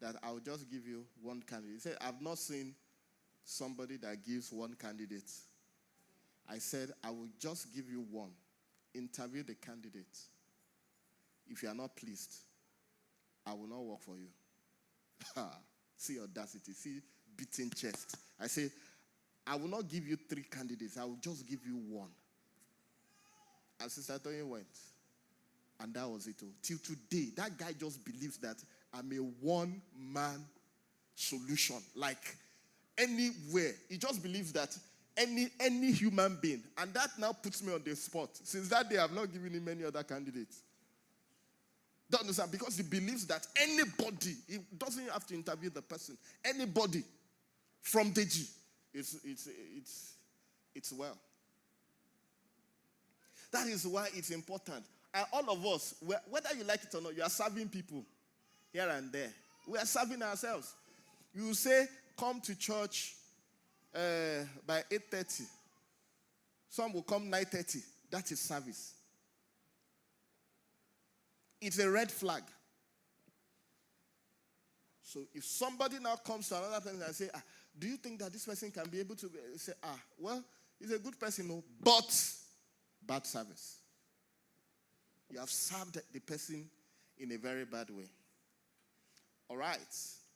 that I'll just give you one candidate. He said, I've not seen somebody that gives one candidate. I said, I will just give you one. Interview the candidate. If you are not pleased, I will not work for you. See audacity. See beating chest. I say, I will not give you 3 candidates. I will just give you one. And Sister Tony went. And that was it. Till today, that guy just believes that I'm a one-man solution. Like anywhere. He just believes that any human being. And that now puts me on the spot. Since that day, I've not given him any other candidates. Don't understand? Because he believes that anybody, he doesn't have to interview the person. Anybody from Deji, it's well. That is why it's important. And all of us, whether you like it or not, you are serving people here and there. We are serving ourselves. You say, come to church by 8:30. Some will come 9:30. That is service. It's a red flag. So if somebody now comes to another person and say, do you think that this person can be able to say, well, he's a good person, no, but bad service. You have served the person in a very bad way. All right.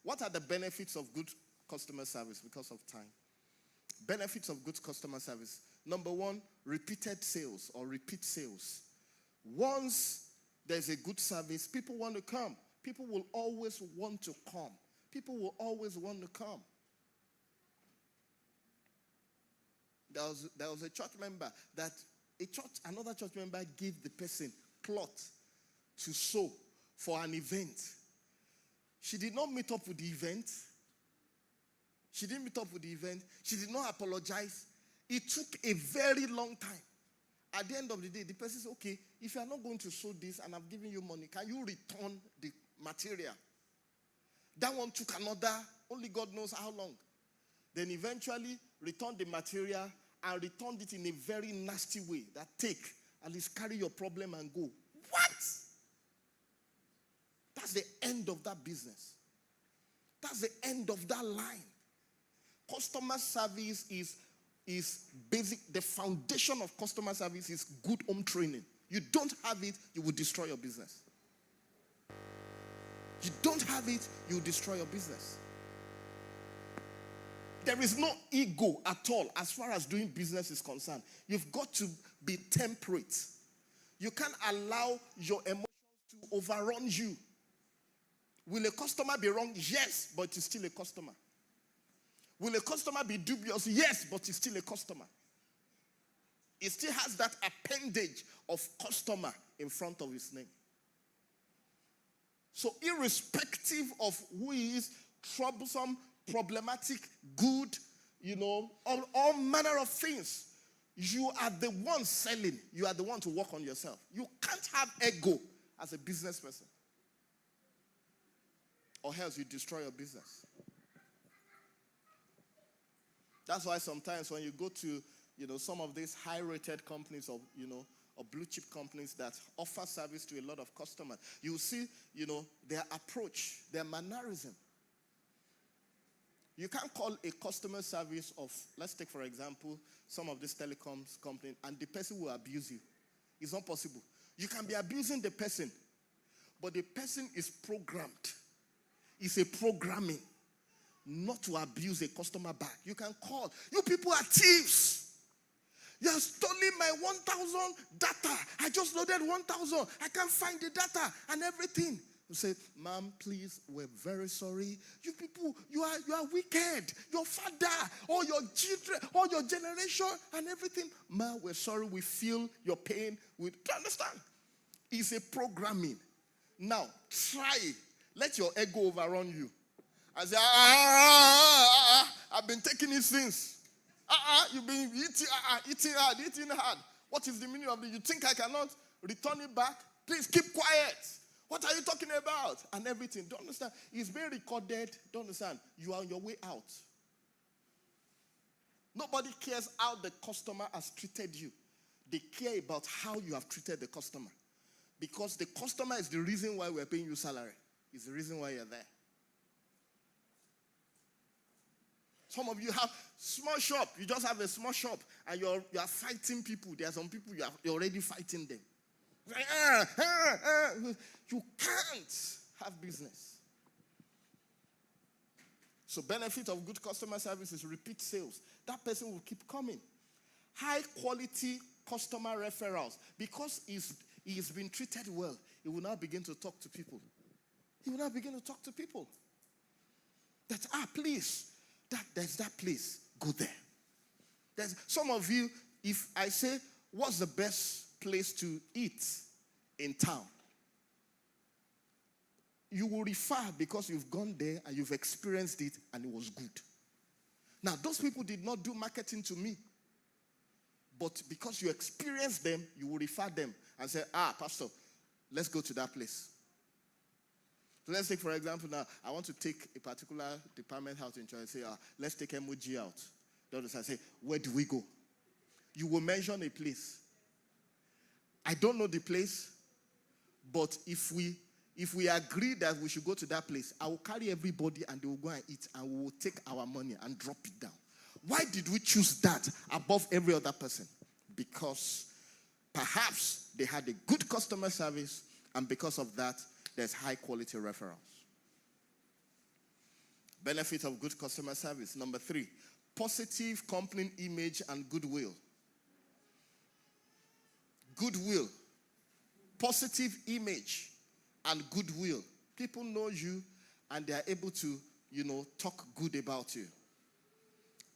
What are the benefits of good customer service because of time? Benefits of good customer service. Number 1, repeated sales or repeat sales. Once there's a good service, people want to come. People will always want to come. People will always want to come. There was a church member that another church member gave the person cloth to sew for an event. She did not meet up with the event. She didn't meet up with the event. She did not apologize. It took a very long time. At the end of the day, the person said, okay, if you are not going to sew this and I've given you money, can you return the material? That one took another, only God knows how long. Then eventually returned the material and returned it in a very nasty way. That take, at least carry your problem and go. What? That's the end of that business. That's the end of that line. Customer service is basic. The foundation of customer service is good home training. You don't have it, you will destroy your business. You don't have it, you will destroy your business. There is no ego at all as far as doing business is concerned. You've got to be temperate. You can't allow your emotions to overrun you. Will a customer be wrong? Yes, but it's still a customer. Will a customer be dubious? Yes, but it's still a customer. It still has that appendage of customer in front of his name. So irrespective of who he is, troublesome, problematic, good, all manner of things, you are the one selling. You are the one to work on yourself. You can't have ego as a business person. Or else you destroy your business. That's why sometimes when you go to, some of these high-rated companies or blue-chip companies that offer service to a lot of customers, you will see, their approach, their mannerism. You can't call a customer service of, let's take for example, some of these telecoms companies, and the person will abuse you. It's not possible. You can be abusing the person, but the person is programmed. It's a programming not to abuse a customer back. You can call. You people are thieves. You are stealing my 1,000 data. I just loaded 1,000. I can't find the data and everything. You say, ma'am, please, we're very sorry. You people, you are wicked. Your father, all your children, all your generation and everything. Ma'am, we're sorry. We feel your pain. Do you understand? It's a programming. Now, try. Let your ego overrun you. I say, I've been taking it since. You've been eating hard. What is the meaning of it? You think I cannot return it back? Please keep quiet. What are you talking about? And everything. Don't understand. It's being recorded. Don't understand. You are on your way out. Nobody cares how the customer has treated you. They care about how you have treated the customer. Because the customer is the reason why we're paying you salary. It's the reason why you're there. Some of you have small shop. You just have a small shop and you are fighting people. There are some people you're already fighting them. You can't have business. So benefit of good customer service is repeat sales. That person will keep coming. High quality customer referrals. Because he's been treated well, he will now begin to talk to people. He will now begin to talk to people. That, please, there's that place. Go there. There's some of you, if I say, what's the best place to eat in town? You will refer because you've gone there and you've experienced it and it was good. Now, those people did not do marketing to me. But because you experienced them, you will refer them and say, Pastor, let's go to that place. So let's take, for example, now, I want to take a particular department house in church and say, let's take MOG out. The other side say, where do we go? You will mention a place. I don't know the place, but if we agree that we should go to that place, I will carry everybody and they will go and eat and we will take our money and drop it down. Why did we choose that above every other person? Because perhaps they had a good customer service and because of that, there's high quality referrals. Benefit of good customer service. Number 3, positive company image and goodwill. Goodwill. Positive image and goodwill. People know you and they are able to, talk good about you.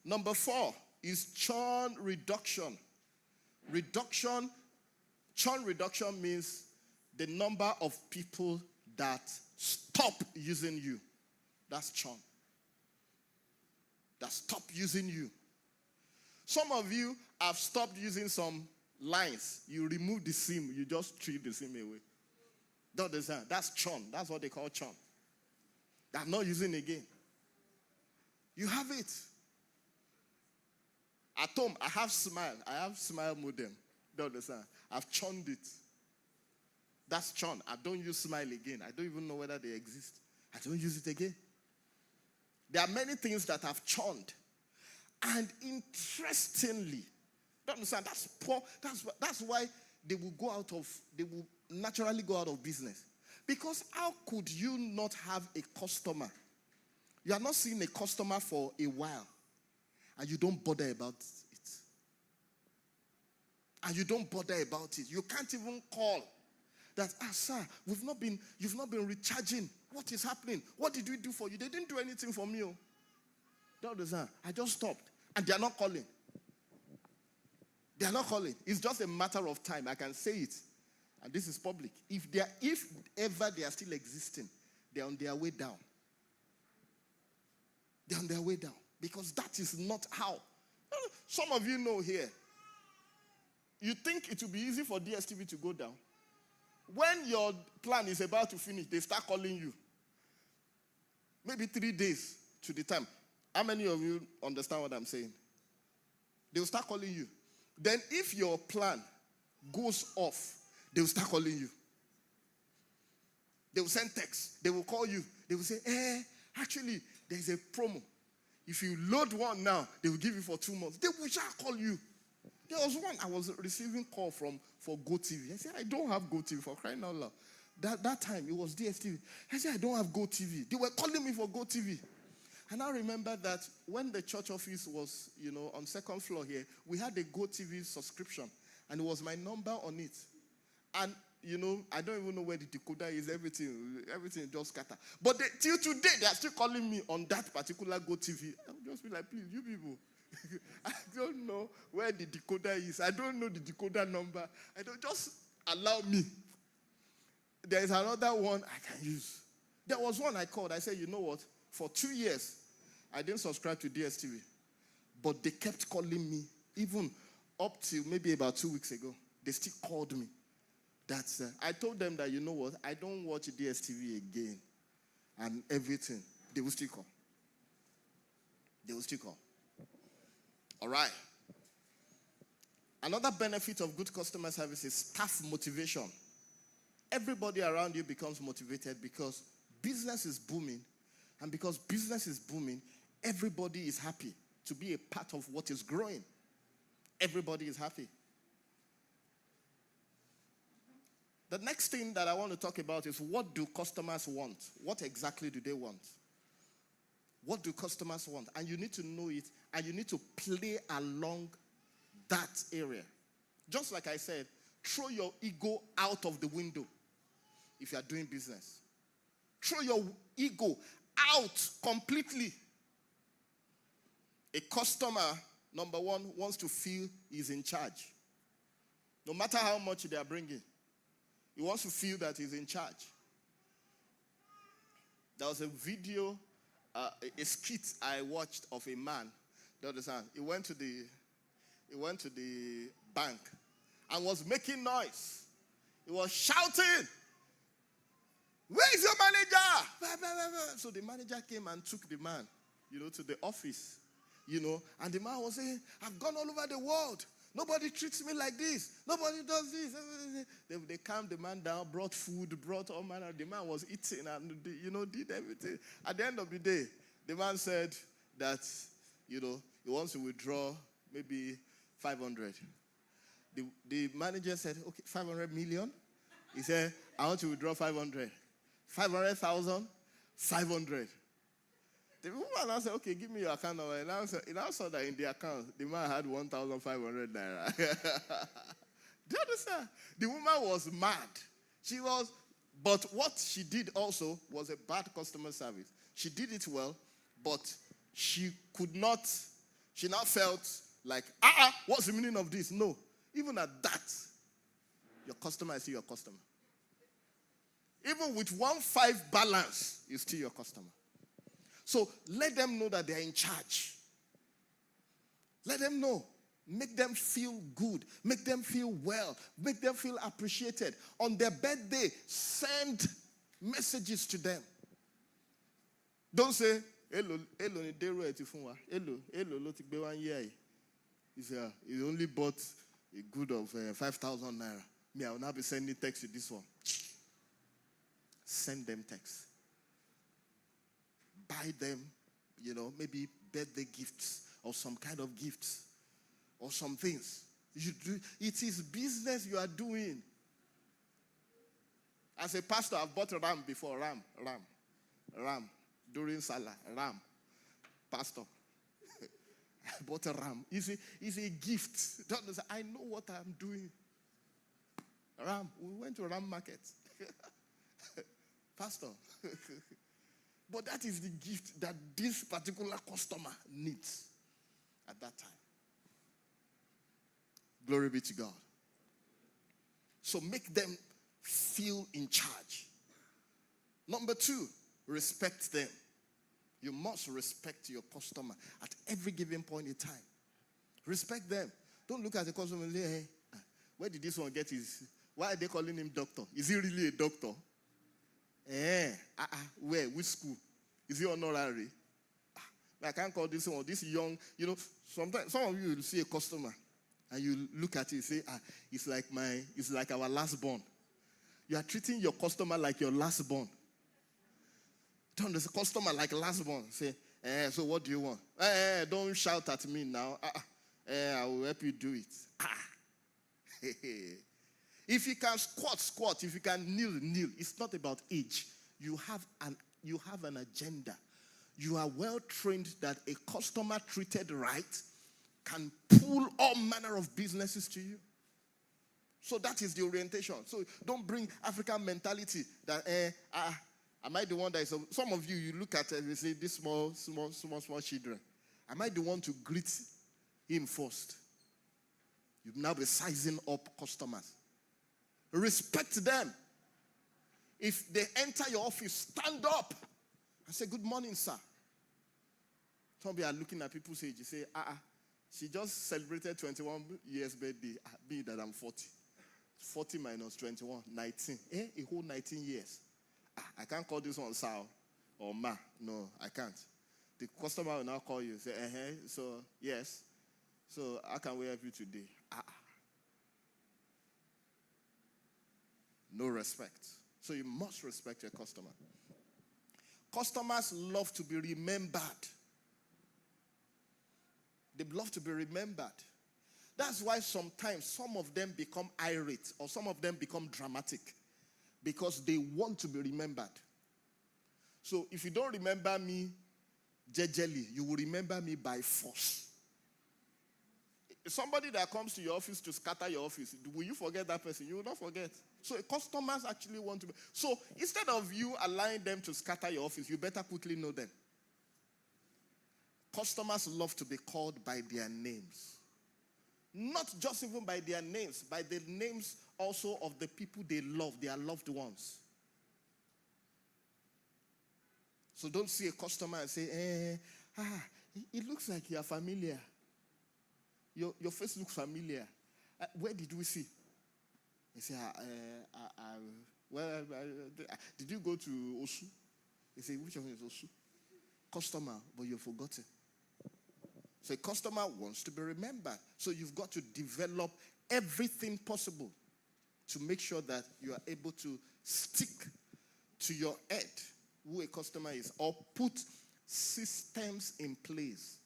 Number 4 is churn reduction. Churn reduction means the number of people that stop using you. That's churn. That stop using you. Some of you have stopped using some lines. You remove the SIM, you just throw the SIM away. Don't understand? That's churn. That's what they call churn. They're not using again. You have it. At home, I have Smile modem. Don't understand? I've churned it. That's churn. I don't use Smile again. I don't even know whether they exist. I don't use it again. There are many things that I've churned. And interestingly, don't understand, that's poor. That's why they will naturally go out of business. Because how could you not have a customer? You are not seeing a customer for a while. And you don't bother about it. And you don't bother about it. You can't even call. That, sir, you've not been recharging. What is happening? What did we do for you? They didn't do anything for me. Don't understand. I just stopped. And they are not calling. They are not calling. It's just a matter of time. I can say it. And this is public. If ever they are still existing, they're on their way down. They're on their way down. Because that is not how. Some of you know here. You think it will be easy for DSTV to go down? When your plan is about to finish, they start calling you. Maybe 3 days to the time. How many of you understand what I'm saying? They will start calling you. Then if your plan goes off, they will start calling you. They will send text. They will call you. They will say, actually, there's a promo. If you load one now, they will give you for 2 months. They will just call you. There was one I was receiving call for GoTV. I said, I don't have GoTV, for crying out loud. That time, it was DSTV. I said, I don't have GoTV. They were calling me for GoTV. And I remember that when the church office was, on 2nd floor here, we had a GoTV subscription. And it was my number on it. And, I don't even know where the decoder is. Everything just scattered. But till today, they are still calling me on that particular GoTV. I'll just be like, please, you people. I don't know where the decoder is. I don't know the decoder number. Just allow me. There is another one I can use. There was one I called. I said, you know what? For 2 years, I didn't subscribe to DSTV. But they kept calling me, even up till maybe about 2 weeks ago. They still called me. I told them that, you know what? I don't watch DSTV again. And everything. They will still call. They will still call. All right. Another benefit of good customer service is staff motivation. Everybody around you becomes motivated because business is booming. And because business is booming, everybody is happy to be a part of what is growing. Everybody is happy. The next thing that I want to talk about is, what do customers want? What exactly do they want? What do customers want? And you need to know it, and you need to play along that area. Just like I said, throw your ego out of the window if you are doing business. Throw your ego out completely. A customer, number one, wants to feel he's in charge. No matter how much they are bringing, he wants to feel that he's in charge. There was a video, a skit I watched of a man. Do you understand? He went to the bank and was making noise. He was shouting, "Where is your manager?" So the manager came and took the man, to the office, and the man was saying, "I've gone all over the world. Nobody treats me like this. Nobody does this." They calmed the man down, brought food, brought all manner. The man was eating and, did everything. At the end of the day, the man said that, he wants to withdraw maybe 500. The manager said, "Okay, 500 million?" He said, "I want to withdraw 500. 500,000, 500. The woman now said, "Okay, give me your account number." He now saw that in the account, the man had 1,500 naira. Do you understand? The woman was mad. But what she did also was a bad customer service. She did it well, but she now felt like, what's the meaning of this? No. Even at that, your customer is still your customer. Even with 1.5 balance, is still your customer. So let them know that they are in charge. Let them know. Make them feel good. Make them feel well. Make them feel appreciated. On their birthday, send messages to them. Don't say, "Hello, ni dero eti fun wa. Hello, lo ti gbe 1 year." He only bought a good of 5,000 naira. Me, I will now be sending text to this one. Send them text. Buy them, maybe birthday gifts or some kind of gifts or some things. It is business you are doing. As a pastor, I've bought a ram before. Ram. During Salah, ram. Pastor. I bought a ram. It's a gift. I know what I'm doing. Ram. We went to ram market. Pastor. But that is the gift that this particular customer needs at that time. Glory be to God. So make them feel in charge. Number 2, respect them. You must respect your customer at every given point in time. Respect them. Don't look at the customer and say, "Hey, where did this one get his... Why are they calling him doctor? Is he really a doctor? Where? Which school? Is he honorary? I can't call this one. This young, sometimes some of you will see a customer and you look at it and say, it's like our last born. You are treating your customer like your last born. Turn the customer like last born. Say, so what do you want? Don't shout at me now. I will help you do it. If you can squat. If you can kneel. It's not about age. You have an agenda. You are well trained that a customer treated right can pull all manner of businesses to you. So that is the orientation. So don't bring African mentality that am I the one that is... Some of you look at it and you say, this small children. Am I the one to greet him first? You now be sizing up customers. Respect them. If they enter your office, stand up and say, "Good morning, sir." Some of you are looking at people's age. You say, she just celebrated 21 years birthday. Be that I'm 40. 40 minus 21, 19. A whole 19 years. I can't call this one sir or ma. No, I can't. The customer will now call you and say, so, yes. So, how can we help you today? No respect. So you must respect your customer. Customers love to be remembered. They love to be remembered. That's why sometimes some of them become irate or some of them become dramatic because they want to be remembered. So if you don't remember me jejely, you will remember me by force. Somebody that comes to your office to scatter your office, will you forget that person? You will not forget. So customers actually want to be. So instead of you allowing them to scatter your office, you better quickly know them. Customers love to be called by their names. Not just even by their names, by the names also of the people they love, their loved ones. So don't see a customer and say, it looks like you are familiar. Your face looks familiar. Where did we see? He said, did you go to Osu? He said, which one is Osu? Customer, but you've forgotten. So a customer wants to be remembered. So you've got to develop everything possible to make sure that you are able to stick to your head who a customer is, or put systems in place.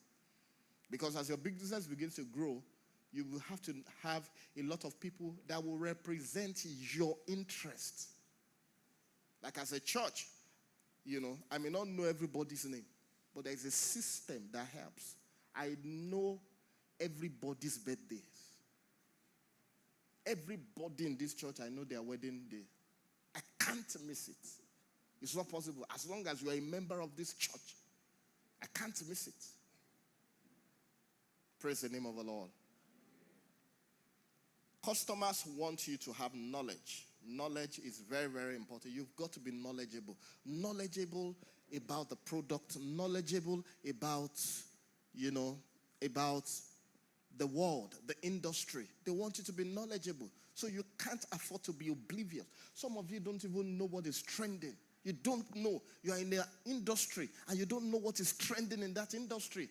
Because as your business begins to grow, you will have to have a lot of people that will represent your interests. Like as a church, I may not know everybody's name, but there is a system that helps. I know everybody's birthdays. Everybody in this church, I know their wedding day. I can't miss it. It's not possible. As long as you are a member of this church, I can't miss it. Praise the name of the Lord. Customers want you to have knowledge. Knowledge is very, very important. You've got to be knowledgeable. Knowledgeable about the product, knowledgeable about about the world, the industry. They want you to be knowledgeable. So you can't afford to be oblivious. Some of you don't even know what is trending. You don't know. You are in the industry and you don't know what is trending in that industry.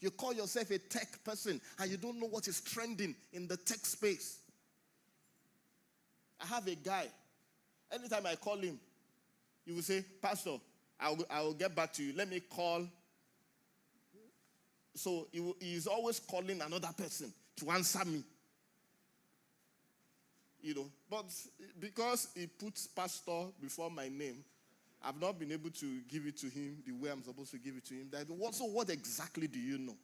You call yourself a tech person and you don't know what is trending in the tech space. I have a guy. Anytime I call him, he will say, Pastor, I will get back to you. Let me call. So he is always calling another person to answer me. But because he puts pastor before my name, I've not been able to give it to him the way I'm supposed to give it to him. So what exactly do you know?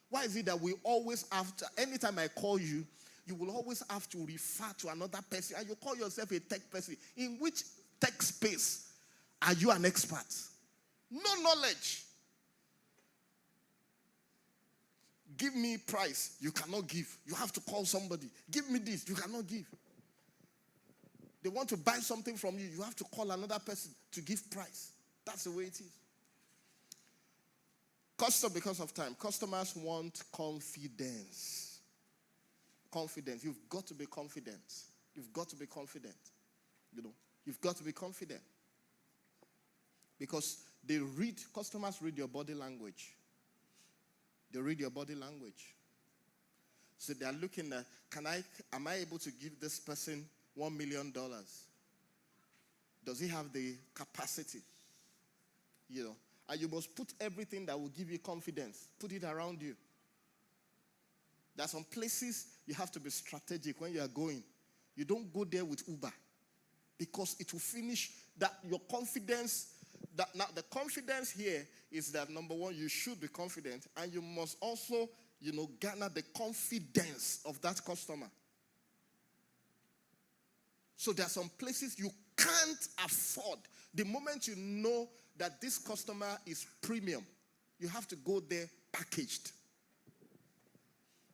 Why is it that we always have to, anytime I call you, you will always have to refer to another person, and you call yourself a tech person? In which tech space are you an expert? No knowledge. Give me price, you cannot give. You have to call somebody. Give me this, you cannot give. They want to buy something from you, you have to call another person to give price. That's the way it is. Because of time, customers want confidence. Confidence. You've got to be confident. You've got to be confident. You've got to be confident. Because customers read your body language. They read your body language. So they are looking at, am I able to give this person $1 million? Does he have the capacity? And you must put everything that will give you confidence, put it around you. There are some places you have to be strategic when you are going. You don't go there with Uber because it will finish that your confidence. Now the confidence here is that, number one, you should be confident, and you must also, garner the confidence of that customer. So there are some places you can't afford. The moment you know that this customer is premium, you have to go there packaged.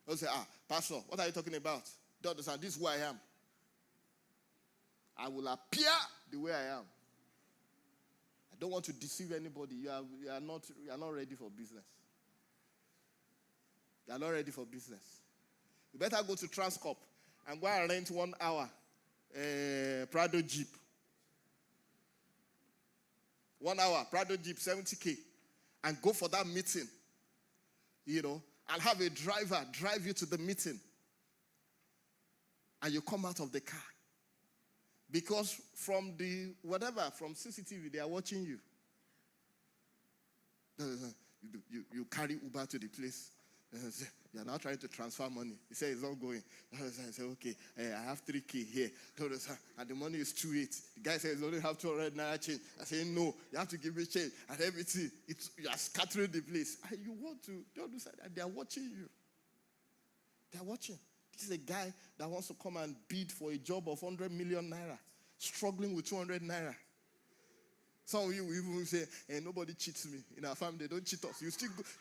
They'll say, Pastor, what are you talking about? Don't understand. This is who I am. I will appear the way I am. I don't want to deceive anybody. You are not ready for business. You are not ready for business. You better go to Transcorp and go and rent 1 hour Prado Jeep. 1 hour Prado Jeep, 70K, and go for that meeting. And have a driver drive you to the meeting. And you come out of the car. Because from CCTV, they are watching you. You carry Uber to the place. You're now trying to transfer money. He said it's not going. I said, okay, I have 3K here. And the money is 2.8. The guy says, you only have 200 naira change. I say, no, you have to give me change and everything. You are scattering the place. And you want to, don't do that. They are watching you. They are watching. This is a guy that wants to come and bid for a job of 100 million naira, struggling with 200 naira. Some of you will even say, hey, nobody cheats me. In our family, they don't cheat us.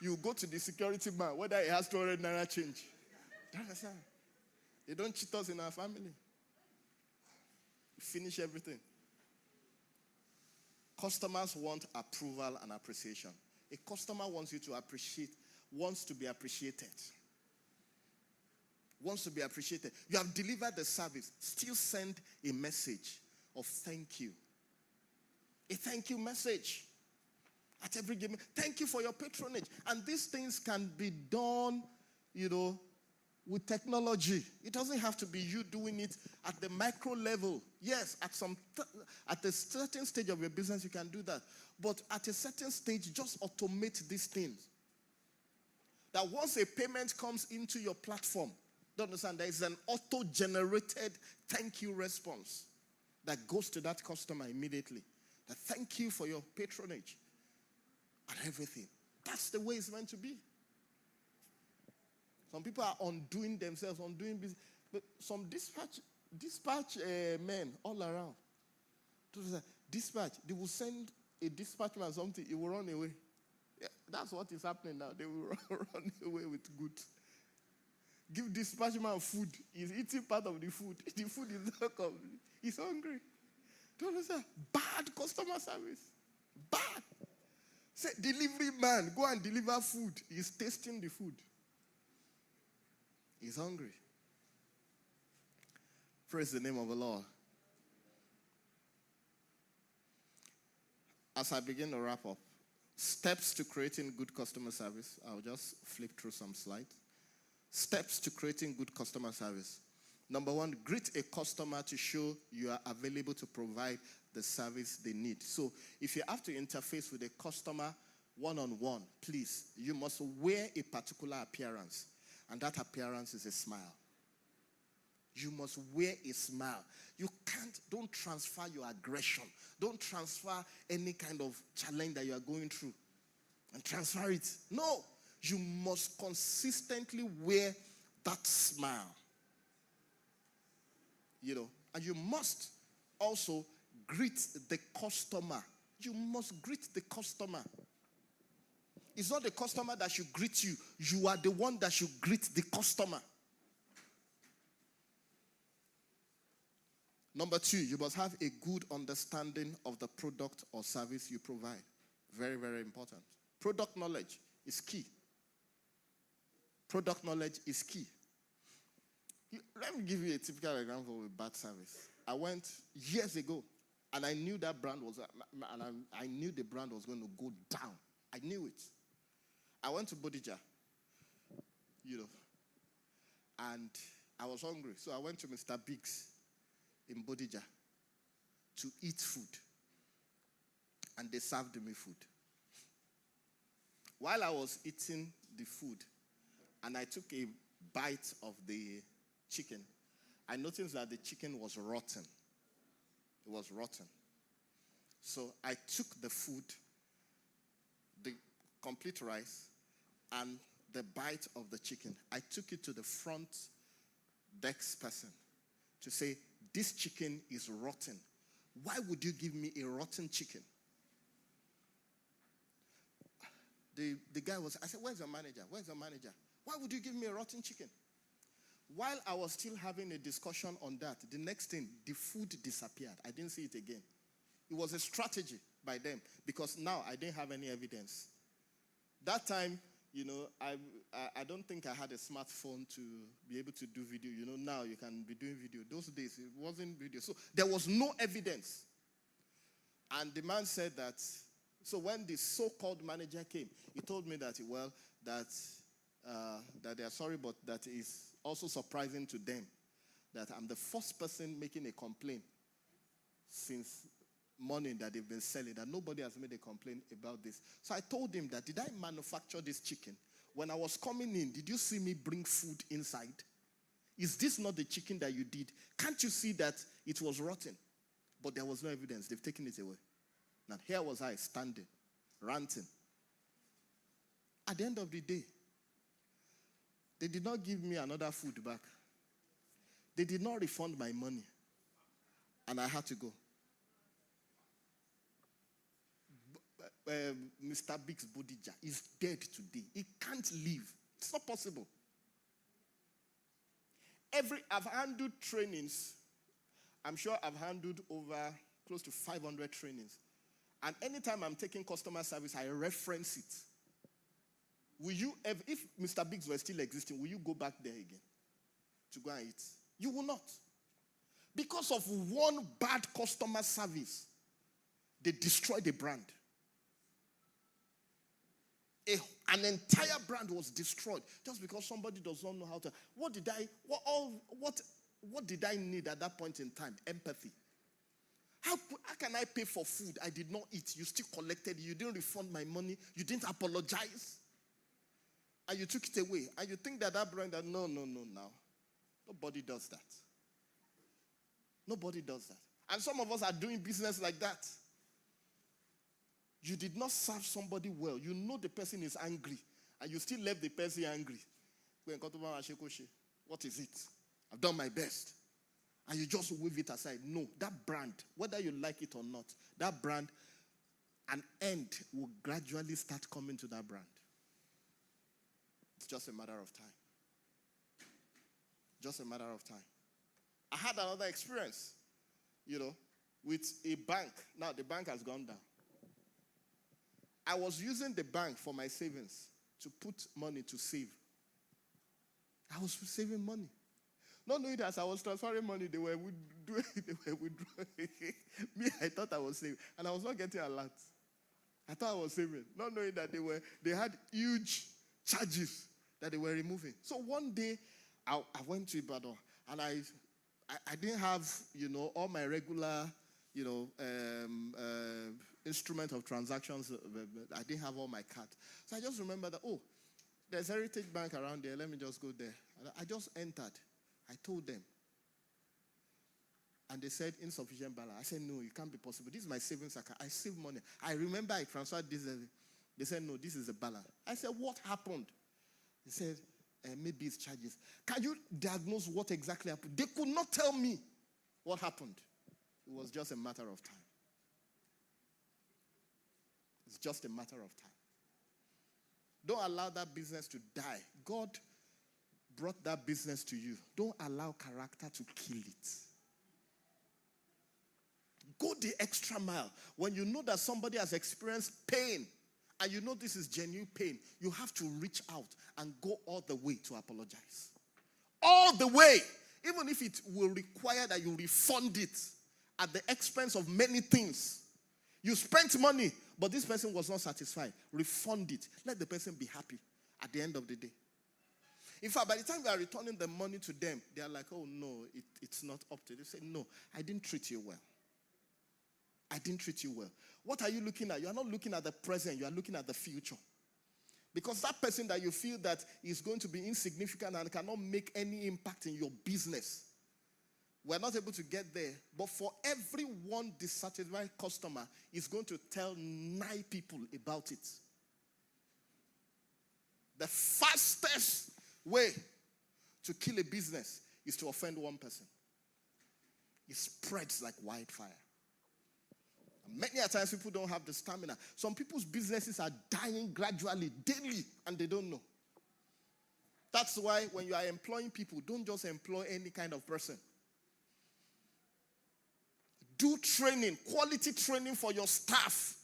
You go to the security man, whether he has 200 naira change. Do you understand? They don't cheat us in our family. We finish everything. Customers want approval and appreciation. A customer wants you to appreciate, wants to be appreciated. Wants to be appreciated. You have delivered the service. Still send a message of thank you. A thank you message at every game. Thank you for your patronage. And these things can be done, with technology. It doesn't have to be you doing it at the micro level. Yes, at a certain stage of your business, you can do that. But at a certain stage, just automate these things. That once a payment comes into your platform, don't understand, there is an auto-generated thank you response that goes to that customer immediately. That thank you for your patronage and everything. That's the way it's meant to be. Some people are undoing themselves, undoing business. But some dispatch men all around. Dispatch, they will send a dispatchman something, he will run away. Yeah, that's what is happening now. They will run away with goods. Give dispatchman food. He's eating part of the food. The food is not complete. He's hungry. Don't understand? Bad customer service. Bad. Say, delivery man, go and deliver food. He's tasting the food. He's hungry. Praise the name of the Lord. As I begin to wrap up, steps to creating good customer service. I'll just flip through some slides. Steps to creating good customer service. Number one, greet a customer to show you are available to provide the service they need. So if you have to interface with a customer one-on-one, please, you must wear a particular appearance. And that appearance is a smile. You must wear a smile. Don't transfer your aggression. Don't transfer any kind of challenge that you are going through and transfer it. No, you must consistently wear that smile. And you must also greet the customer. You must greet the customer. It's not the customer that should greet you. You are the one that should greet the customer. Number two, you must have a good understanding of the product or service you provide. Very, very important. Product knowledge is key. Product knowledge is key. Let me give you a typical example with bad service. I went years ago, and I knew that brand was, and I knew the brand was going to go down. I knew it. I went to Bodija, and I was hungry, so I went to Mr. Biggs in Bodija to eat food, and they served me food. While I was eating the food, and I took a bite of the chicken, I noticed that the chicken was rotten. It was rotten. So I took the food, the complete rice, and the bite of the chicken. I took it to the front desk person to say, this chicken is rotten. Why would you give me a rotten chicken? The guy I said, where's your manager? Where's your manager? Why would you give me a rotten chicken? While I was still having a discussion on that, the next thing, the food disappeared. I didn't see it again. It was a strategy by them because now I didn't have any evidence. That time, I don't think I had a smartphone to be able to do video. Now you can be doing video. Those days, it wasn't video. So there was no evidence. And the man said that, so when the so-called manager came, he told me that, that they are sorry, but that is also surprising to them that I'm the first person making a complaint since morning that they've been selling, that nobody has made a complaint about this. So I told him that, did I manufacture this chicken? when I was coming in, did you see me bring food inside? Is this not the chicken that you did? Can't you see that it was rotten? But there was no evidence. They've taken it away. Now, here was I standing, ranting. At the end of the day, they did not give me another food back. They did not refund my money. And I had to go. Mr. Biggs Bodija is dead today. He can't live. It's not possible. I've handled trainings. I'm sure I've handled over close to 500 trainings. And anytime I'm taking customer service, I reference it. Will you ever, if Mr. Biggs were still existing, will you go back there again to go and eat? You will not. Because of one bad customer service, they destroyed the brand. An entire brand was destroyed just because somebody does not know how to. What did I need at that point in time? Empathy. How can I pay for food I did not eat? You still collected it. You didn't refund my money. You didn't apologize. And you took it away. And you think that brand, no, now. Nobody does that. Nobody does that. And some of us are doing business like that. You did not serve somebody well. You know the person is angry. And you still left the person angry. What is it? I've done my best. And you just wave it aside. No, that brand, whether you like it or not, that brand, an end will gradually start coming to that brand. It's just a matter of time. Just a matter of time. I had another experience, with a bank. Now, the bank has gone down. I was using the bank for my savings to put money to save. I was saving money. Not knowing that as I was transferring money, they were withdrawing. Me, I thought I was saving. And I was not getting a lot. I thought I was saving. Not knowing that they had huge charges that they were removing. So one day, I went to Ibadan. And I didn't have, all my regular, instrument of transactions. I didn't have all my cards. So I just remember that, there's Heritage Bank around there. Let me just go there. And I just entered. I told them. And they said, insufficient balance. I said, no, it can't be possible. This is my savings account. I save money. I remember I transferred this. They said, no, this is the balance. I said, what happened? They said, maybe it's charges. Can you diagnose what exactly happened? They could not tell me what happened. It was just a matter of time. It's just a matter of time. Don't allow that business to die. God brought that business to you. Don't allow character to kill it. Go the extra mile. When you know that somebody has experienced pain, and you know this is genuine pain, you have to reach out and go all the way to apologize. All the way. Even if it will require that you refund it at the expense of many things. You spent money, but this person was not satisfied. Refund it. Let the person be happy at the end of the day. In fact, by the time you are returning the money to them, they are like, oh no, it's not up to you. They say, no, I didn't treat you well. I didn't treat you well. What are you looking at? You are not looking at the present. You are looking at the future. Because that person that you feel that is going to be insignificant and cannot make any impact in your business, we're not able to get there. But for every one dissatisfied customer, is going to tell 9 people about it. The fastest way to kill a business is to offend one person. It spreads like wildfire. Many a times people don't have the stamina. Some people's businesses are dying gradually, daily, and they don't know. That's why when you are employing people, don't just employ any kind of person. Do training, quality training for your staff.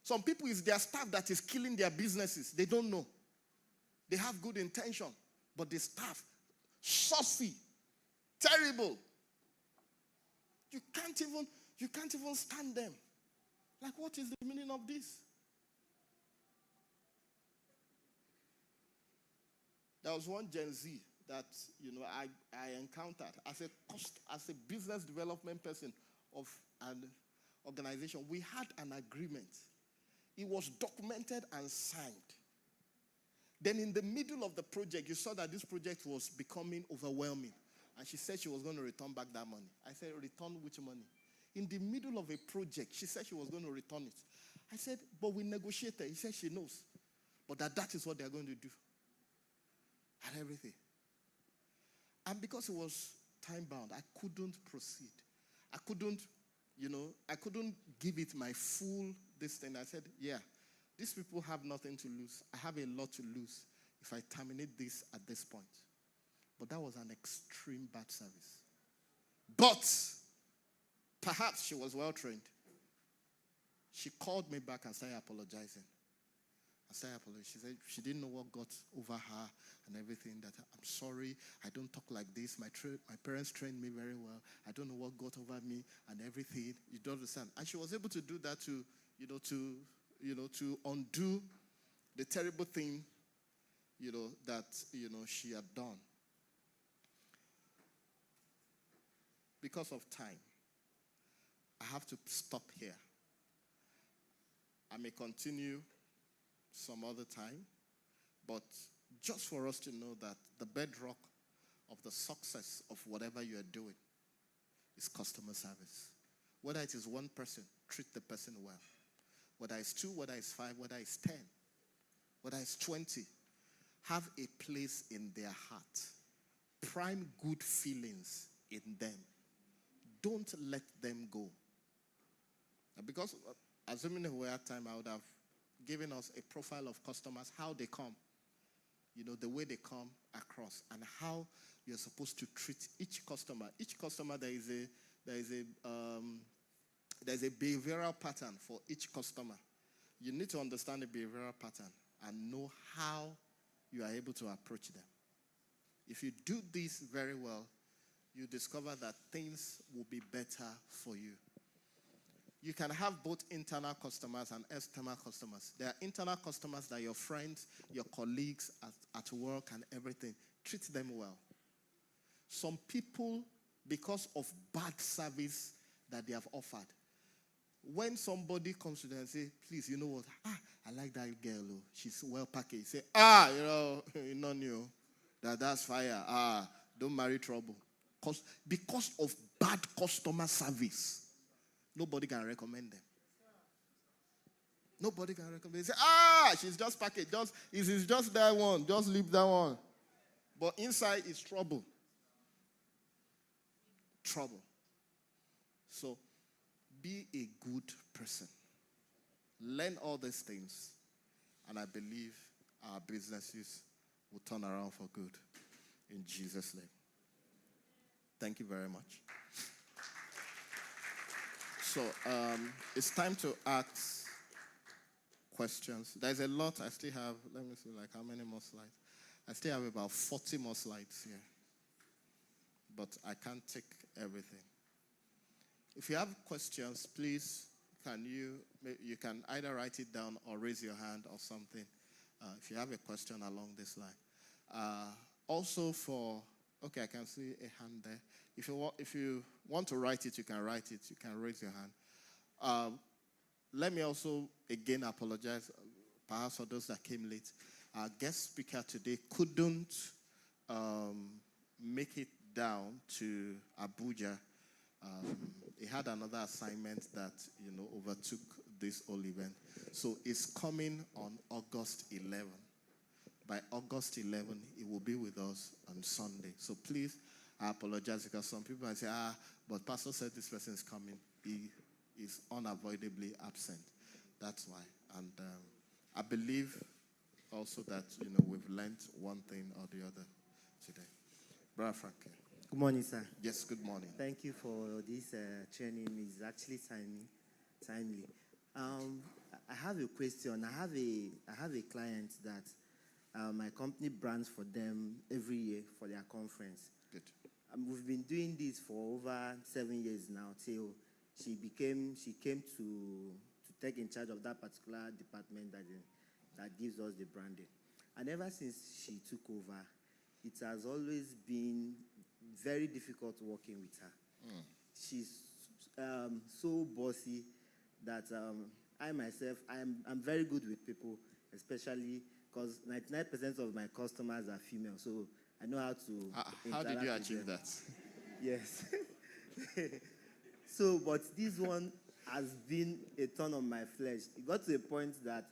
Some people, it's their staff that is killing their businesses. They don't know. They have good intention, but the staff, saucy, terrible. You can't even stand them. Like, what is the meaning of this? There was one Gen Z that, I encountered as a business development person of an organization. We had an agreement. It was documented and signed. Then in the middle of the project, you saw that this project was becoming overwhelming. And she said she was going to return back that money. I said, return which money? In the middle of a project, she said she was going to return it. I said, but we negotiated. He said she knows. But that is what they're going to do. And everything. And because it was time bound, I couldn't proceed. I couldn't give it my full this thing. I said, yeah, these people have nothing to lose. I have a lot to lose if I terminate this at this point. But that was an extreme bad service. But perhaps she was well trained. She called me back and started apologizing. She said she didn't know what got over her and everything. That I'm sorry, I don't talk like this. My parents trained me very well. I don't know what got over me and everything. You don't understand. And she was able to do that to undo the terrible thing, that she had done. Because of time, I have to stop here. I may continue some other time, but just for us to know that the bedrock of the success of whatever you are doing is customer service. Whether it is one person, treat the person well. Whether it's 2, whether it's 5, whether it's 10, whether it's 20, have a place in their heart. Prime good feelings in them. Don't let them go. Because assuming we had time, I would have given us a profile of customers, how they come, the way they come across, and how you're supposed to treat each customer. Each customer, there is a behavioral pattern for each customer. You need to understand the behavioral pattern and know how you are able to approach them. If you do this very well, you discover that things will be better for you. You can have both internal customers and external customers. There are internal customers that are your friends, your colleagues at work and everything. Treat them well. Some people, because of bad service that they have offered, when somebody comes to them and say, please, you know what? I like that girl. Oh. She's well packaged. Say, you know new. That's fire. Don't marry trouble. Because of bad customer service, nobody can recommend them. Nobody can recommend them. Say, she's just packaged. It's just that one. Just leave that one. But inside is trouble. Trouble. So, be a good person. Learn all these things. And I believe our businesses will turn around for good. In Jesus' name. Thank you very much. So, it's time to ask questions. There's a lot. I still have, let me see, how many more slides? I still have about 40 more slides here. But I can't take everything. If you have questions, please, you can either write it down or raise your hand or something if you have a question along this line. Also I can see a hand there. If you want to write it, you can write it. You can raise your hand. Let me also, again, apologize, perhaps for those that came late. Our guest speaker today couldn't make it down to Abuja. He had another assignment that, overtook this whole event. So it's coming on August 11. By August 11, he will be with us on Sunday. So please, I apologize because some people might say, but Pastor said this person is coming. He is unavoidably absent. That's why. And I believe also that, we've learned one thing or the other today. Brother Frank. Good morning, sir. Yes, good morning. Thank you for this training. It's actually timely. I have a question. I have a client that my company brands for them every year for their conference. Good. We've been doing this for over 7 years now till she came to take in charge of that particular department that gives us the branding. And ever since she took over, it has always been very difficult working with her. She's so bossy that I myself, I'm very good with people, especially because 99% of my customers are female, so I know how to. How did you interact with achieve them. that? Yes. So, but this one has been a thorn on my flesh. It got to a point that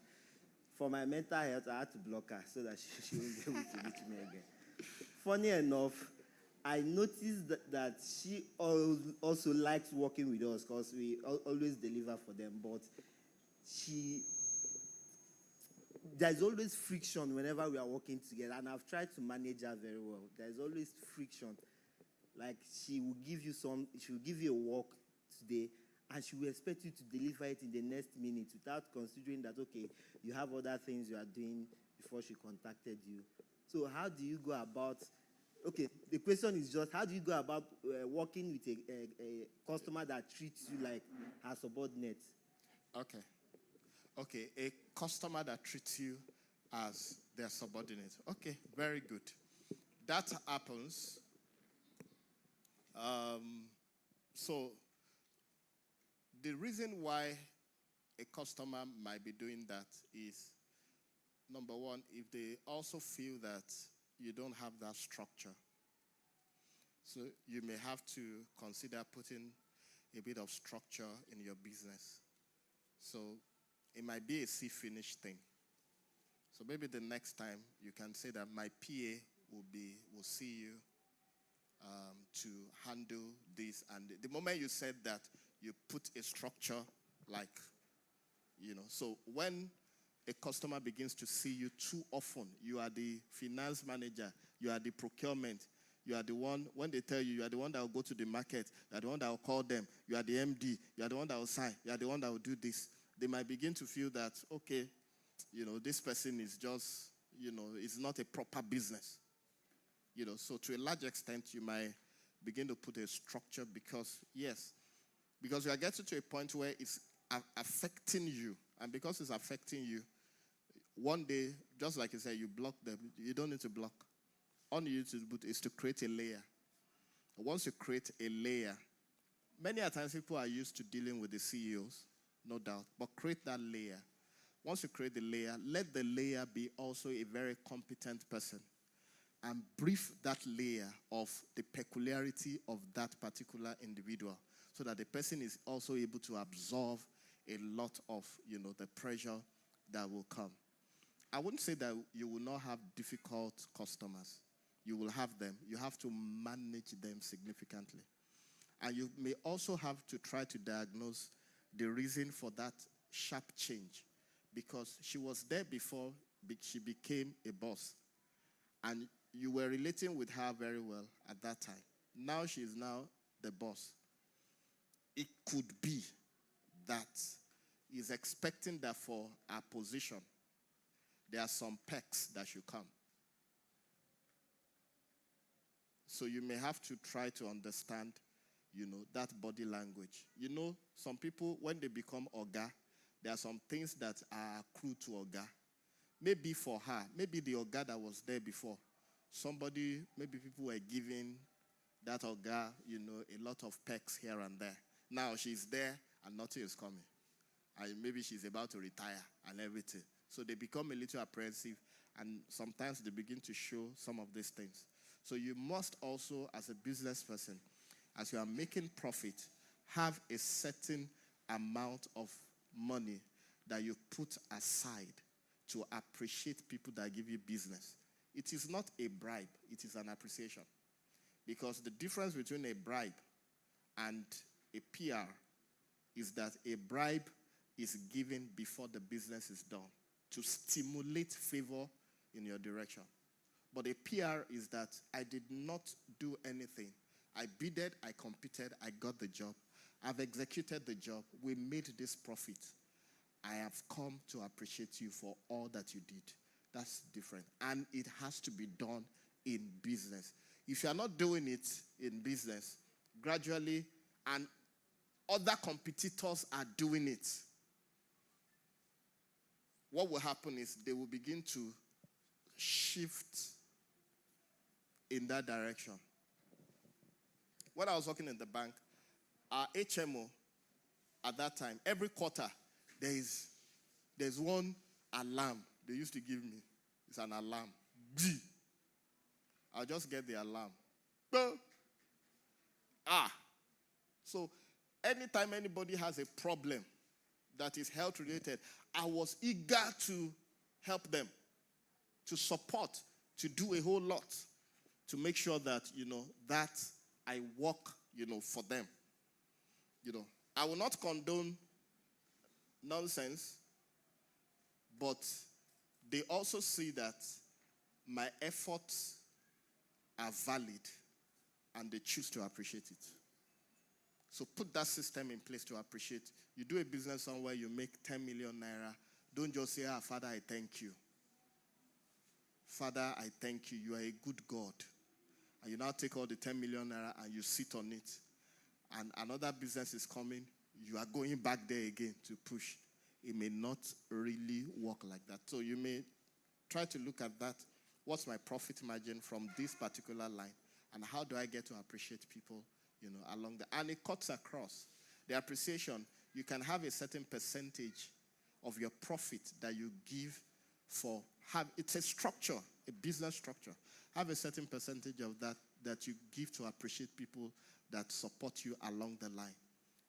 for my mental health, I had to block her so that she won't be able to reach me again. Funny enough, I noticed that she also likes working with us because we always deliver for them, but there's always friction whenever we are working together, and I've tried to manage her very well. There's always friction. Like she will give you a work today, and she will expect you to deliver it in the next minute without considering that, okay, you have other things you are doing before she contacted you. So how do you go about, okay, the question is just, how do you go about working with a customer that treats you like her subordinate? Okay, a customer that treats you as their subordinate. Okay, very good. That happens. So the reason why a customer might be doing that is, number one, if they also feel that you don't have that structure. So you may have to consider putting a bit of structure in your business. So it might be a see-finish thing. So maybe the next time you can say that my PA will see you to handle this. And the moment you said that, you put a structure like, so when a customer begins to see you too often, you are the finance manager, you are the procurement, you are the one, when they tell you, you are the one that will go to the market, you are the one that will call them, you are the MD, you are the one that will sign, you are the one that will do this. They might begin to feel that, okay, this person is just, it's not a proper business. So to a large extent, you might begin to put a structure because you are getting to a point where it's affecting you. And because it's affecting you, one day, just like you said, you block them. You don't need to block. All you need to do is to create a layer. Once you create a layer, many times people are used to dealing with the CEOs, no doubt, but create that layer. Once you create the layer, let the layer be also a very competent person. And brief that layer of the peculiarity of that particular individual so that the person is also able to absorb a lot of, the pressure that will come. I wouldn't say that you will not have difficult customers. You will have them. You have to manage them significantly. And you may also have to try to diagnose the reason for that sharp change, because she was there before she became a boss. And you were relating with her very well at that time. Now she is now the boss. It could be that he's expecting that for her position, there are some perks that should come. So you may have to try to understand, that body language. Some people, when they become Oga, there are some things that are accrued to Oga. Maybe for her, maybe the Oga that was there before, maybe people were giving that Oga, a lot of perks here and there. Now she's there and nothing is coming. And maybe she's about to retire and everything. So they become a little apprehensive, and sometimes they begin to show some of these things. So you must also, as a business person, as you are making profit, have a certain amount of money that you put aside to appreciate people that give you business. It is not a bribe, it is an appreciation. Because the difference between a bribe and a PR is that a bribe is given before the business is done to stimulate favor in your direction. But a PR is that I did not do anything. I bidded, I competed, I got the job. I've executed the job. We made this profit. I have come to appreciate you for all that you did. That's different. And it has to be done in business. If you are not doing it in business, gradually, and other competitors are doing it, what will happen is they will begin to shift in that direction. When I was working in the bank, our HMO at that time, every quarter, there's one alarm they used to give me. It's an alarm. G. I'll just get the alarm. Boom. So anytime anybody has a problem that is health related, I was eager to help them, to support, to do a whole lot, to make sure that, that I work, for them. I will not condone nonsense, but they also see that my efforts are valid and they choose to appreciate it. So put that system in place to appreciate. You do a business somewhere, you make 10 million naira. Don't just say, Father, I thank you. Father, I thank you. You are a good God. And you now take all the 10 million naira and you sit on it. And another business is coming. You are going back there again to push. It may not really work like that. So you may try to look at that. What's my profit margin from this particular line? And how do I get to appreciate people, along the... And it cuts across. The appreciation, you can have a certain percentage of your profit that you give for... It's a structure, a business structure. Have a certain percentage of that you give to appreciate people that support you along the line.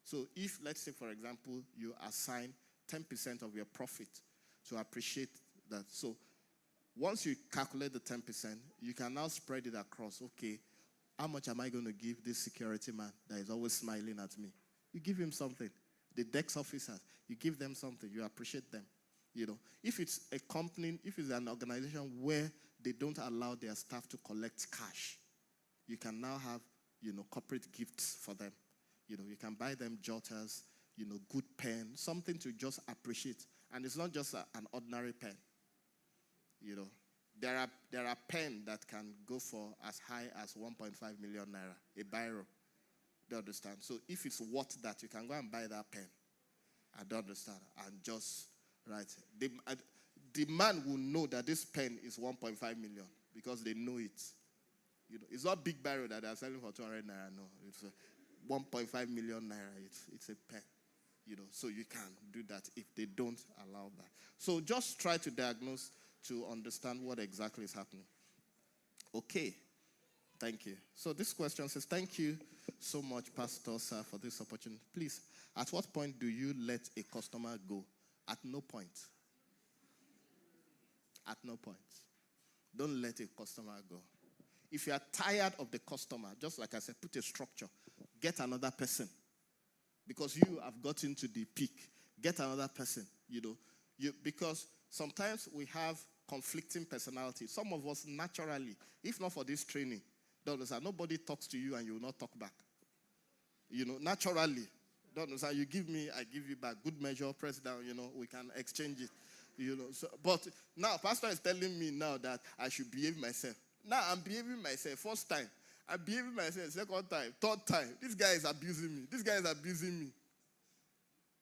So if, let's say, for example, you assign 10% of your profit to appreciate that. So once you calculate the 10%, you can now spread it across. Okay, how much am I going to give this security man that is always smiling at me? You give him something. The DEX officers, you give them something. You appreciate them. If it's a company, if it's an organization where they don't allow their staff to collect cash, you can now have, corporate gifts for them. You can buy them jotters, good pen, something to just appreciate. And it's not just an ordinary pen. There are pen that can go for as high as 1.5 million naira, a biro. Do you understand? So if it's worth that, you can go and buy that pen. I don't understand. And just, right. The man will know that this pen is 1.5 million because they know it. It's not big biro that they're selling for 200 naira. No, it's 1.5 million naira. It's a pen. So you can do that if they don't allow that. So just try to diagnose to understand what exactly is happening. Okay. Thank you. So this question says, thank you so much, Pastor Sir, for this opportunity. Please, at what point do you let a customer go? At no point. At no point. Don't let a customer go. If you are tired of the customer, just like I said, put a structure. Get another person. Because you have gotten to the peak. Get another person, because sometimes we have conflicting personalities. Some of us naturally, if not for this training, nobody talks to you and you will not talk back. Naturally. You give me, I give you back. Good measure, press down, we can exchange it. But now, Pastor is telling me now that I should behave myself. Now I'm behaving myself. First time. I'm behaving myself. Second time. Third time. This guy is abusing me. This guy is abusing me.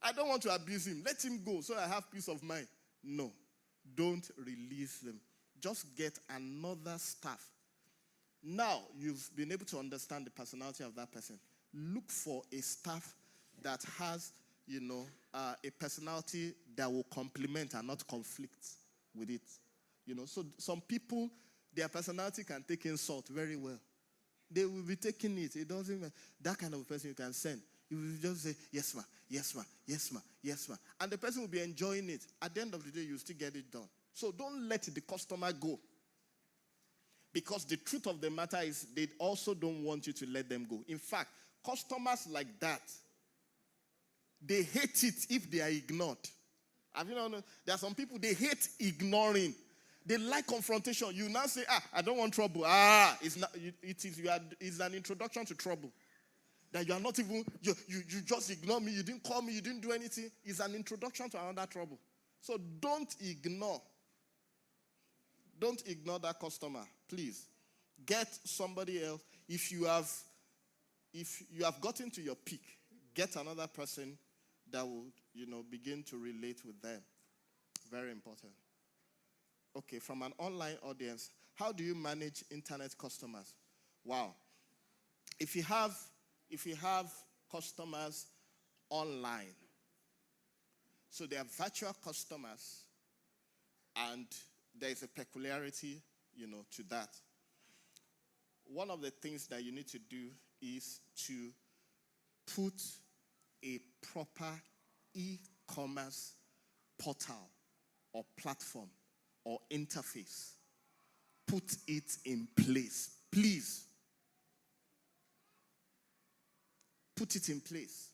I don't want to abuse him. Let him go so I have peace of mind. No. Don't release them. Just get another staff. Now you've been able to understand the personality of that person. Look for a staff that has, a personality that will complement and not conflict with it. So some people, their personality can take insult very well. They will be taking it. It doesn't matter. That kind of a person you can send. You will just say, yes, ma, yes, ma, yes, ma, yes, ma. And the person will be enjoying it. At the end of the day, you still get it done. So don't let the customer go. Because the truth of the matter is they also don't want you to let them go. In fact, customers like that, they hate it if they are ignored. Have you known? There are some people, they hate ignoring. They like confrontation. You now say, I don't want trouble. It's an introduction to trouble. That you are not even, you just ignore me. You didn't call me. You didn't do anything. It's an introduction to another trouble. So don't ignore. Don't ignore that customer. Please. Get somebody else. If you have gotten to your peak, get another person that will, begin to relate with them. Very important. Okay, from an online audience, how do you manage internet customers? Wow. If you have customers online, so they are virtual customers, and there is a peculiarity, to that. One of the things that you need to do is to put a proper e-commerce portal or platform or interface. Put it in place. Please. Put it in place.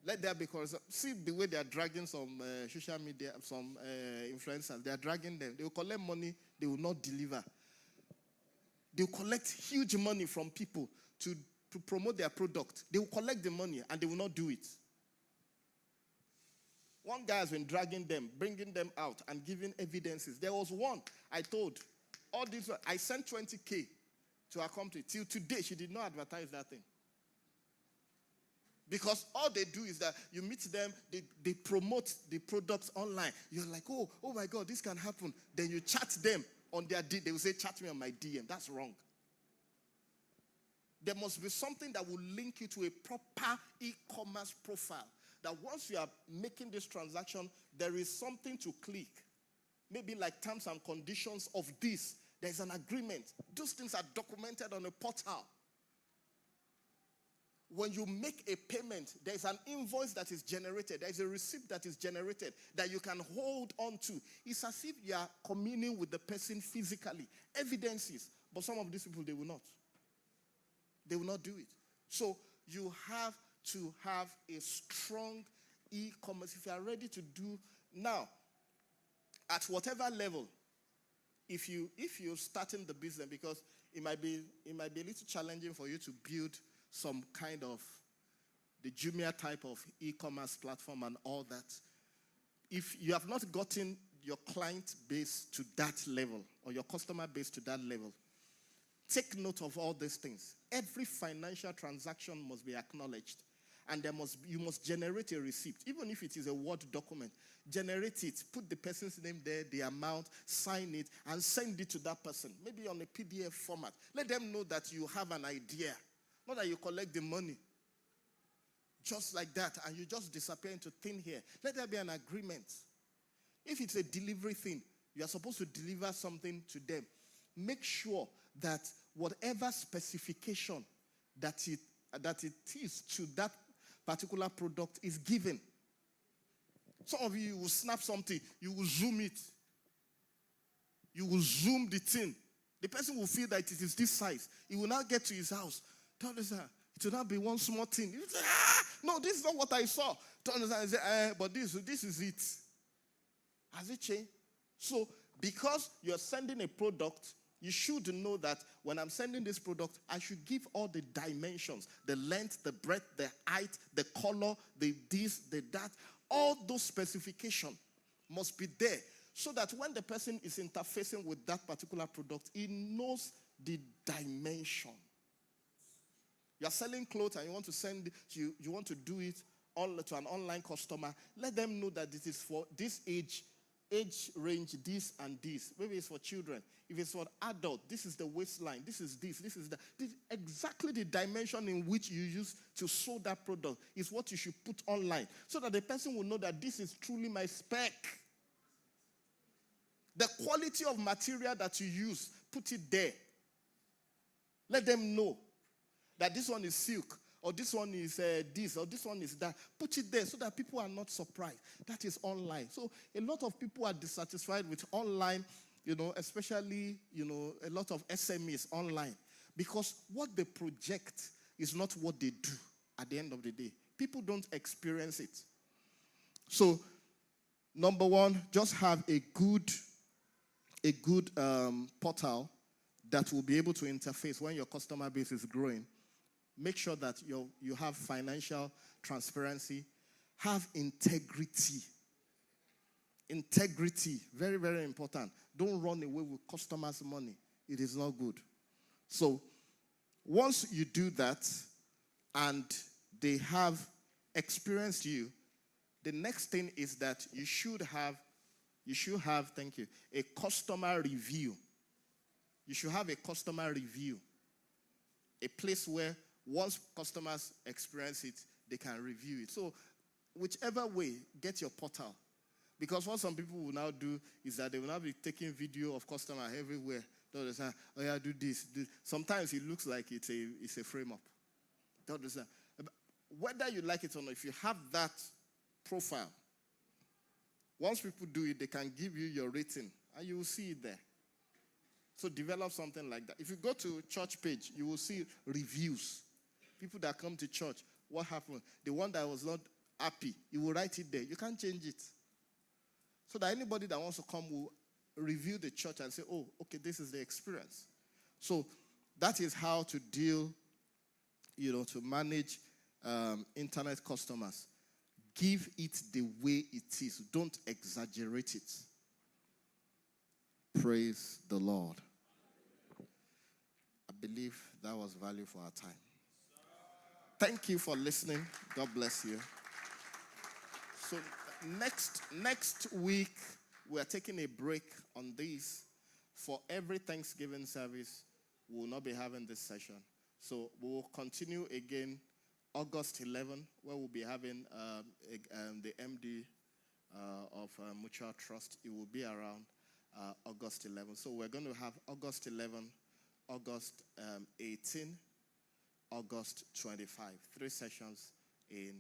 Let there be, because see the way they are dragging some social media, some influencers. They are dragging them. They will collect money. They will not deliver. They will collect huge money from people to promote their product. They will collect the money and they will not do it. One guy has been dragging them, bringing them out and giving evidences. There was one I told, all this, I sent 20K to her company. Till today, she did not advertise that thing. Because all they do is that you meet them, they promote the products online. You're like, oh my God, this can happen. Then you chat them on their DM. They will say, chat me on my DM. That's wrong. There must be something that will link you to a proper e-commerce profile. That once you are making this transaction, there is something to click. Maybe like terms and conditions of this. There's an agreement. Those things are documented on a portal. When you make a payment, there's an invoice that is generated. There's a receipt that is generated that you can hold on to. It's as if you are communing with the person physically. Evidences. But some of these people, they will not. They will not do it. So you have to have a strong e-commerce. If you are ready to do now, at whatever level, if you're starting the business, because it might be a little challenging for you to build some kind of the Jumia type of e-commerce platform and all that. If you have not gotten your client base to that level or your customer base to that level, take note of all these things. Every financial transaction must be acknowledged, and you must generate a receipt, even if it is a Word document. Generate it, put the person's name there, the amount, sign it, and send it to that person, maybe on a PDF format. Let them know that you have an idea. Not that you collect the money just like that and you just disappear into thin air. Let there be an agreement. If it's a delivery thing, you are supposed to deliver something to them. Make sure that whatever specification that it is to that particular product is given. Some of you will snap something, you will zoom it. You will zoom the thing. The person will feel that it is this size. He will now get to his house. Don't understand? It will not be one small thing. You say, no, this is not what I saw. Don't understand? Say, but this is it. Has it changed? So, because you're sending a product, you should know that when I'm sending this product, I should give all the dimensions, the length, the breadth, the height, the color, the this, the that. All those specifications must be there so that when the person is interfacing with that particular product, he knows the dimension. You are selling clothes and you want to send, you want to do it to an online customer. Let them know that this is for this age range, this and this. Maybe it's for children. If it's for adult, this is the waistline. This is this is that. Exactly the dimension in which you use to sew that product is what you should put online so that the person will know that this is truly my spec. The quality of material that you use, put it there. Let them know that this one is silk, or this one is this, or this one is that. Put it there so that people are not surprised. That is online. So a lot of people are dissatisfied with online, especially, a lot of SMEs online. Because what they project is not what they do at the end of the day. People don't experience it. So, number one, just have a good portal that will be able to interface when your customer base is growing. Make sure that you have financial transparency. Have integrity. Integrity, very, very important. Don't run away with customers' money. It is not good. So, once you do that and they have experienced you, the next thing is that you should have, thank you, a customer review. You should have a customer review. A place where once customers experience it, they can review it. So whichever way, get your portal. Because what some people will now do is that they will now be taking video of customer everywhere. Don't understand? Oh yeah, do this. Sometimes it looks like it's a frame up. Don't understand? Whether you like it or not, if you have that profile, once people do it, they can give you your rating, and you will see it there. So develop something like that. If you go to church page, you will see reviews. People that come to church, what happened? The one that was not happy, you will write it there. You can't change it. So that anybody that wants to come will review the church and say, oh, okay, this is the experience. So that is how to deal, to manage internet customers. Give it the way it is. Don't exaggerate it. Praise the Lord. I believe that was value for our time. Thank you for listening. God bless you. So next week, we are taking a break on this. For every Thanksgiving service, we will not be having this session. So we will continue again August 11, where we'll be having the MD of Mutual Trust. It will be around August 11. So we're going to have August 11, August 18, August 25. 3 sessions in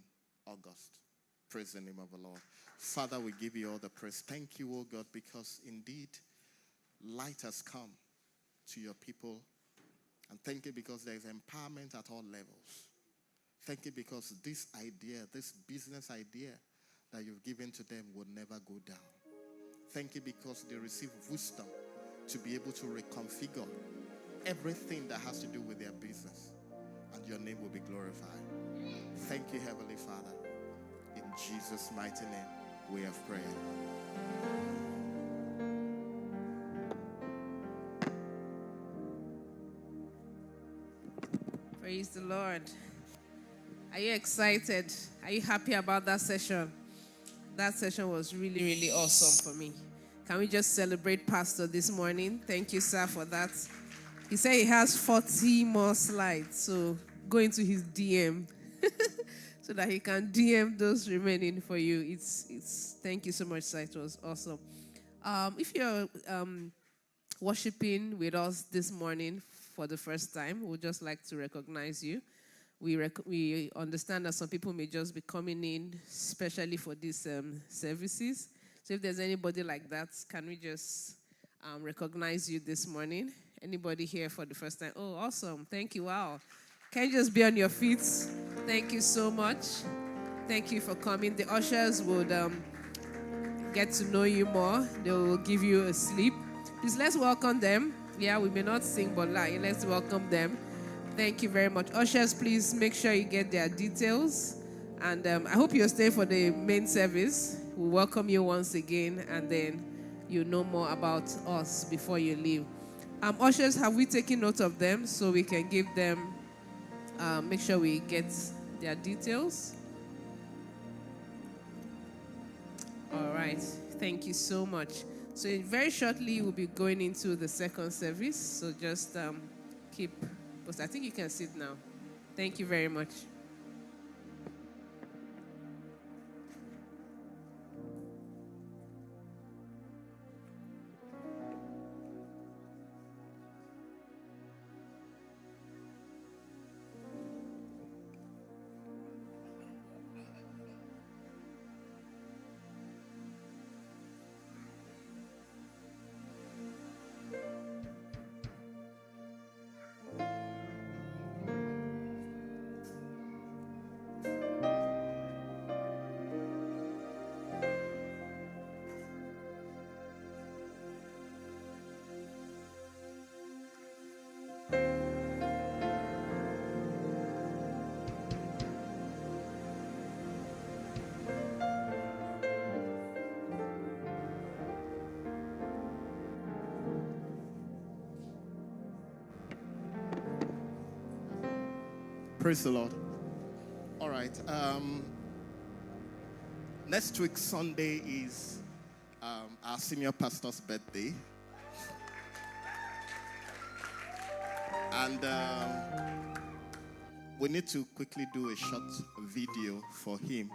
August. Praise the name of the Lord. Father, we give you all the praise. Thank you, oh God, because indeed light has come to your people. And thank you because there is empowerment at all levels. Thank you because this idea, this business idea that you've given to them will never go down. Thank you because they receive wisdom to be able to reconfigure everything that has to do with their business. And your name will be glorified. Thank you, Heavenly Father. In Jesus' mighty name, we have prayed. Praise the Lord. Are you excited? Are you happy about that session? That session was really, really awesome for me. Can we just celebrate Pastor this morning? Thank you, sir, for that. He said he has 40 more slides, so go into his DM so that he can DM those remaining for you. It's. Thank you so much, sir. It was awesome. If you're worshiping with us this morning for the first time, we'd just like to recognize you. We understand that some people may just be coming in, especially for these services. So if there's anybody like that, can we just recognize you this morning? Anybody here for the first time? Oh, awesome. Thank you. Wow. Can you just be on your feet? Thank you so much. Thank you for coming. The ushers would get to know you more. They will give you a slip. Please, let's welcome them. Yeah, we may not sing, but let's welcome them. Thank you very much. Ushers, please make sure you get their details. And I hope you'll stay for the main service. We'll welcome you once again, and then you know more about us before you leave. Ushers, have we taken note of them so we can give them, make sure we get their details? All right. Thank you so much. So very shortly, we'll be going into the second service. So just keep... I think you can sit now. Thank you very much. Praise the Lord. All right. Next week, Sunday, is our senior pastor's birthday. And we need to quickly do a short video for him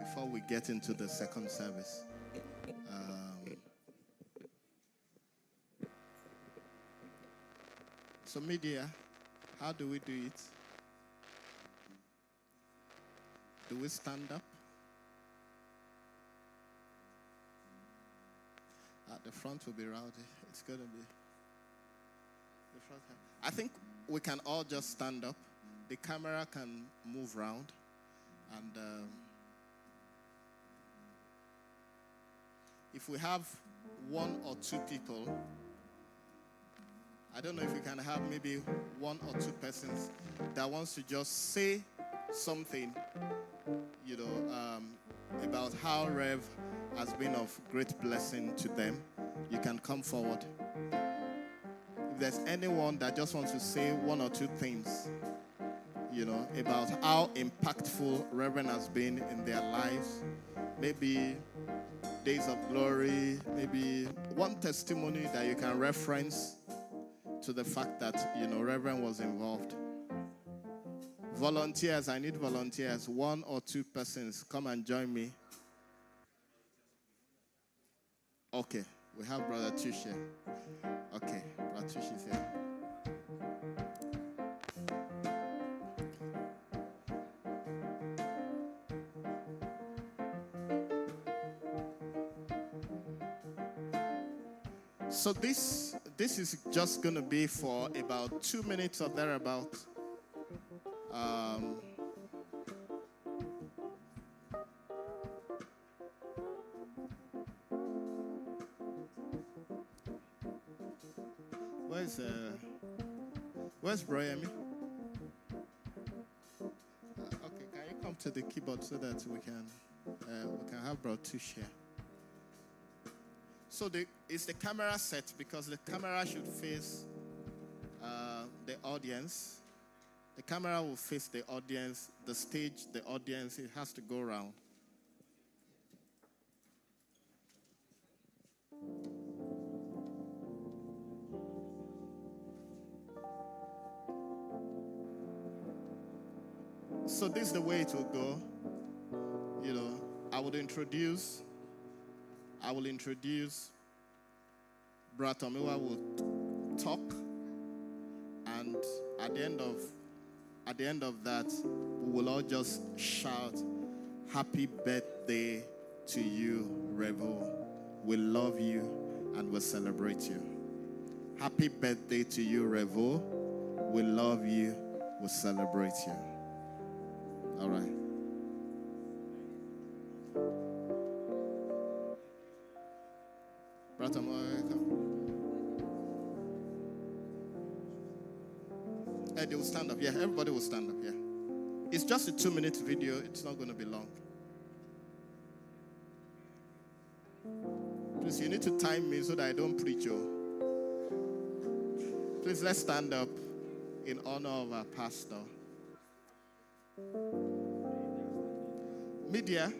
before we get into the second service. So media, how do we do it? Do we stand up? At the front will be rowdy. It's going to be the front. I think we can all just stand up. The camera can move around. And if we have one or two people, I don't know if we can have maybe one or two persons that wants to just say something, about how Rev has been of great blessing to them. You can come forward. If there's anyone that just wants to say one or two things, about how impactful Reverend has been in their lives, maybe days of glory, maybe one testimony that you can reference to the fact that, Reverend was involved. Volunteers, I need volunteers. One or two persons, come and join me. Okay, we have Brother Tush here. Okay, Brother Tush is here. So this is just going to be for about 2 minutes or thereabout. Where's Brian? Okay, can you come to the keyboard so that we can have Brother Tush here? So it's the camera set because the camera should face the audience. The camera will face the audience, the stage, the audience. It has to go around. So this is the way it will go. I will introduce Brother Tomiwa will talk, and at the end of that, we will all just shout, "Happy birthday to you, Revo. We love you and we celebrate you. Happy birthday to you, Revo. We love you, we celebrate you." All right. Brother Tomiwa, come. They will stand up. Yeah, everybody will stand up. Yeah. It's just a 2-minute video. It's not going to be long. Please, you need to time me so that I don't preach you. Please, let's stand up in honor of our pastor. Media.